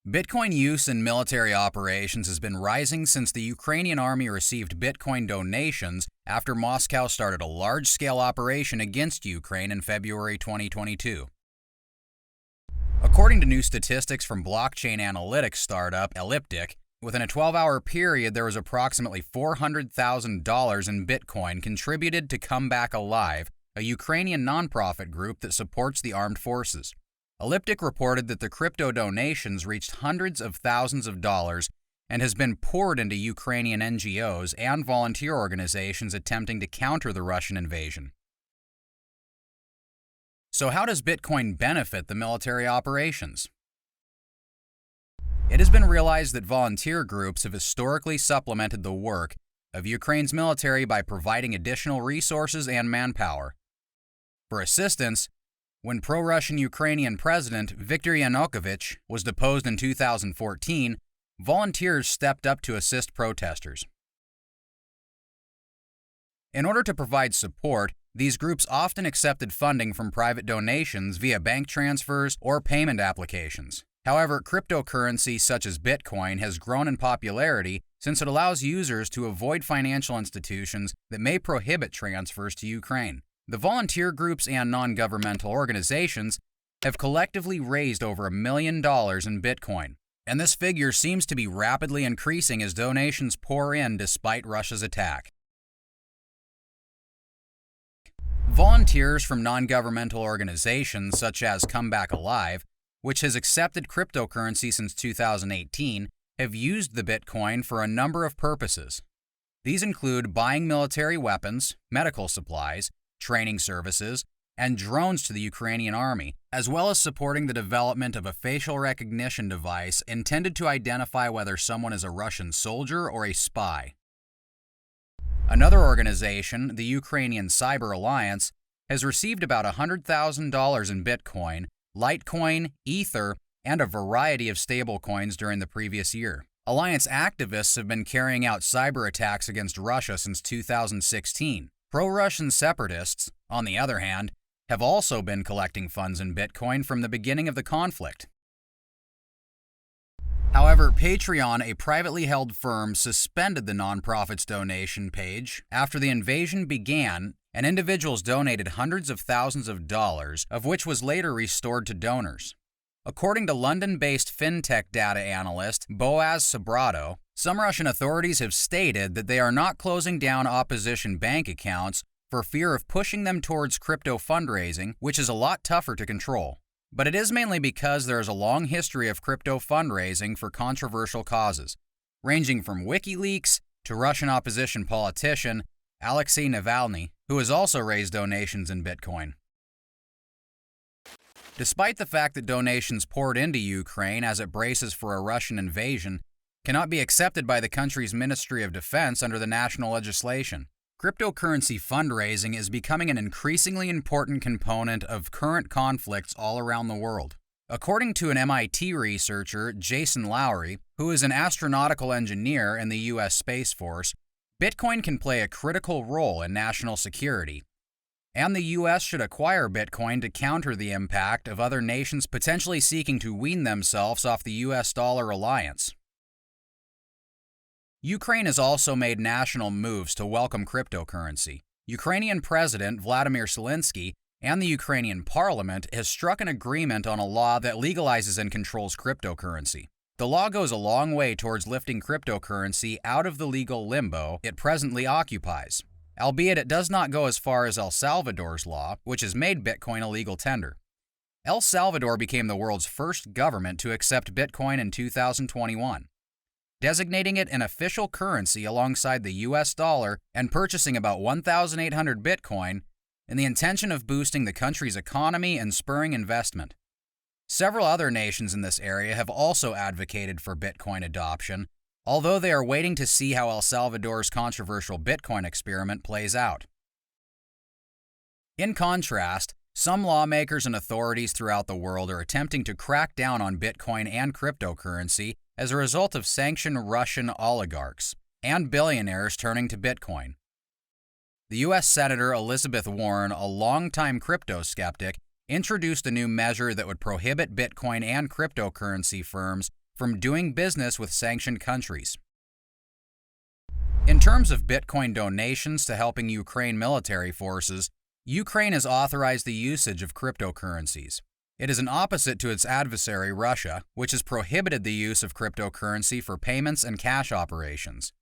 Bitcoin use in military operations has been rising since the Ukrainian army received Bitcoin donations after Moscow started a large-scale operation against Ukraine in February 2022. According to new statistics from blockchain analytics startup Elliptic, within a 12-hour period there was approximately $400,000 in Bitcoin contributed to Come Back Alive, a Ukrainian nonprofit group that supports the armed forces. Elliptic reported that the crypto donations reached hundreds of thousands of dollars and has been poured into Ukrainian NGOs and volunteer organizations attempting to counter the Russian invasion. So how does Bitcoin benefit the military operations? It has been realized that volunteer groups have historically supplemented the work of Ukraine's military by providing additional resources and manpower. For assistance, when pro-Russian Ukrainian President Viktor Yanukovych was deposed in 2014, volunteers stepped up to assist protesters. In order to provide support, these groups often accepted funding from private donations via bank transfers or payment applications. However, cryptocurrency such as Bitcoin has grown in popularity since it allows users to avoid financial institutions that may prohibit transfers to Ukraine. The volunteer groups and non-governmental organizations have collectively raised over $1 million in Bitcoin, and this figure seems to be rapidly increasing as donations pour in despite Russia's attack. Volunteers from non-governmental organizations such as Come Back Alive, which has accepted cryptocurrency since 2018, have used the Bitcoin for a number of purposes. These include buying military weapons, medical supplies, training services, and drones to the Ukrainian army, as well as supporting the development of a facial recognition device intended to identify whether someone is a Russian soldier or a spy. Another organization, the Ukrainian Cyber Alliance, has received about $100,000 in Bitcoin, Litecoin, Ether, and a variety of stablecoins during the previous year. Alliance activists have been carrying out cyber attacks against Russia since 2016. Pro-Russian separatists, on the other hand, have also been collecting funds in Bitcoin from the beginning of the conflict. However, Patreon, a privately held firm, suspended the nonprofit's donation page after the invasion began, and individuals donated hundreds of thousands of dollars, of which was later restored to donors. According to London-based fintech data analyst Boaz Sobrato, some Russian authorities have stated that they are not closing down opposition bank accounts for fear of pushing them towards crypto fundraising, which is a lot tougher to control. But it is mainly because there is a long history of crypto fundraising for controversial causes, ranging from WikiLeaks to Russian opposition politician Alexei Navalny, who has also raised donations in Bitcoin. Despite the fact that donations poured into Ukraine as it braces for a Russian invasion cannot be accepted by the country's Ministry of Defense under the national legislation, cryptocurrency fundraising is becoming an increasingly important component of current conflicts all around the world. According to an MIT researcher, Jason Lowery, who is an astronautical engineer in the U.S. Space Force, Bitcoin can play a critical role in national security, and the U.S. should acquire Bitcoin to counter the impact of other nations potentially seeking to wean themselves off the U.S. dollar reliance. Ukraine has also made national moves to welcome cryptocurrency. Ukrainian President Vladimir Zelensky and the Ukrainian Parliament has struck an agreement on a law that legalizes and controls cryptocurrency. The law goes a long way towards lifting cryptocurrency out of the legal limbo it presently occupies, albeit it does not go as far as El Salvador's law, which has made Bitcoin a legal tender. El Salvador became the world's first government to accept Bitcoin in 2021, designating it an official currency alongside the US dollar and purchasing about 1,800 Bitcoin in the intention of boosting the country's economy and spurring investment. Several other nations in this area have also advocated for Bitcoin adoption, although they are waiting to see how El Salvador's controversial Bitcoin experiment plays out. In contrast, some lawmakers and authorities throughout the world are attempting to crack down on Bitcoin and cryptocurrency as a result of sanctioned Russian oligarchs and billionaires turning to Bitcoin. The U.S. Senator Elizabeth Warren, a longtime crypto skeptic, introduced a new measure that would prohibit Bitcoin and cryptocurrency firms from doing business with sanctioned countries. In terms of Bitcoin donations to helping Ukraine military forces, Ukraine has authorized the usage of cryptocurrencies. It is an opposite to its adversary, Russia, which has prohibited the use of cryptocurrency for payments and cash operations.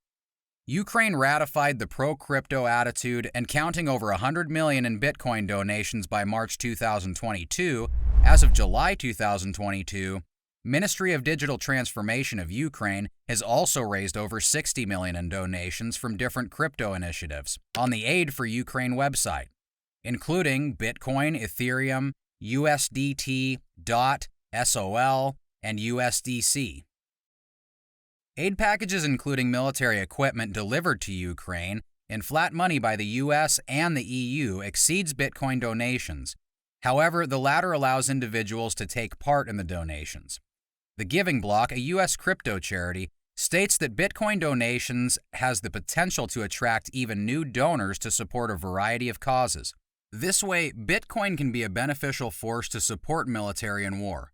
Ukraine ratified the pro-crypto attitude and counting over 100 million in Bitcoin donations by March 2022. As of July 2022, Ministry of Digital Transformation of Ukraine has also raised over 60 million in donations from different crypto initiatives on the Aid for Ukraine website, including Bitcoin, Ethereum, USDT, DOT, SOL, and USDC. Aid packages including military equipment delivered to Ukraine in flat money by the US and the EU exceeds Bitcoin donations. However, the latter allows individuals to take part in the donations. The Giving Block, a U.S. crypto charity, states that Bitcoin donations has the potential to attract even new donors to support a variety of causes. This way, Bitcoin can be a beneficial force to support military and war.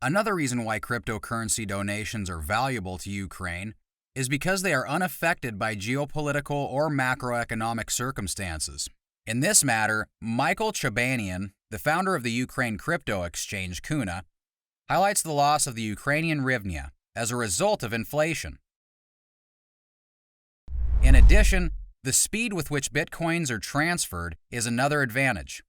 Another reason why cryptocurrency donations are valuable to Ukraine is because they are unaffected by geopolitical or macroeconomic circumstances. In this matter, Michael Chabanian, the founder of the Ukraine crypto exchange Kuna, highlights the loss of the Ukrainian hryvnia as a result of inflation. In addition, the speed with which bitcoins are transferred is another advantage.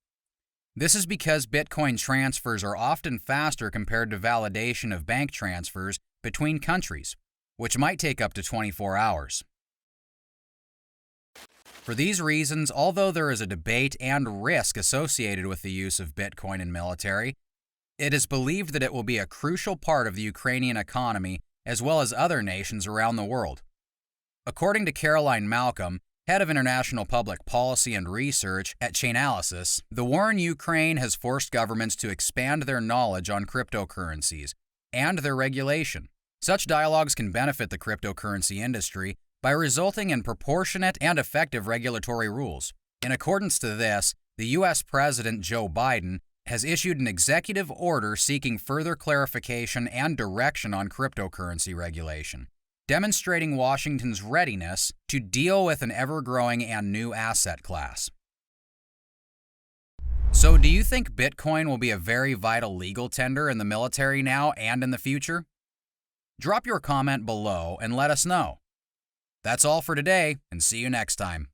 This is because Bitcoin transfers are often faster compared to validation of bank transfers between countries, which might take up to 24 hours. For these reasons, although there is a debate and risk associated with the use of Bitcoin in military, it is believed that it will be a crucial part of the Ukrainian economy as well as other nations around the world. According to Caroline Malcolm, head of International Public Policy and Research at Chainalysis, the war in Ukraine has forced governments to expand their knowledge on cryptocurrencies and their regulation. Such dialogues can benefit the cryptocurrency industry by resulting in proportionate and effective regulatory rules. In accordance to this, the U.S. President Joe Biden has issued an executive order seeking further clarification and direction on cryptocurrency regulation, demonstrating Washington's readiness to deal with an ever-growing and new asset class. So, do you think Bitcoin will be a very vital legal tender in the military now and in the future? Drop your comment below and let us know. That's all for today, and see you next time.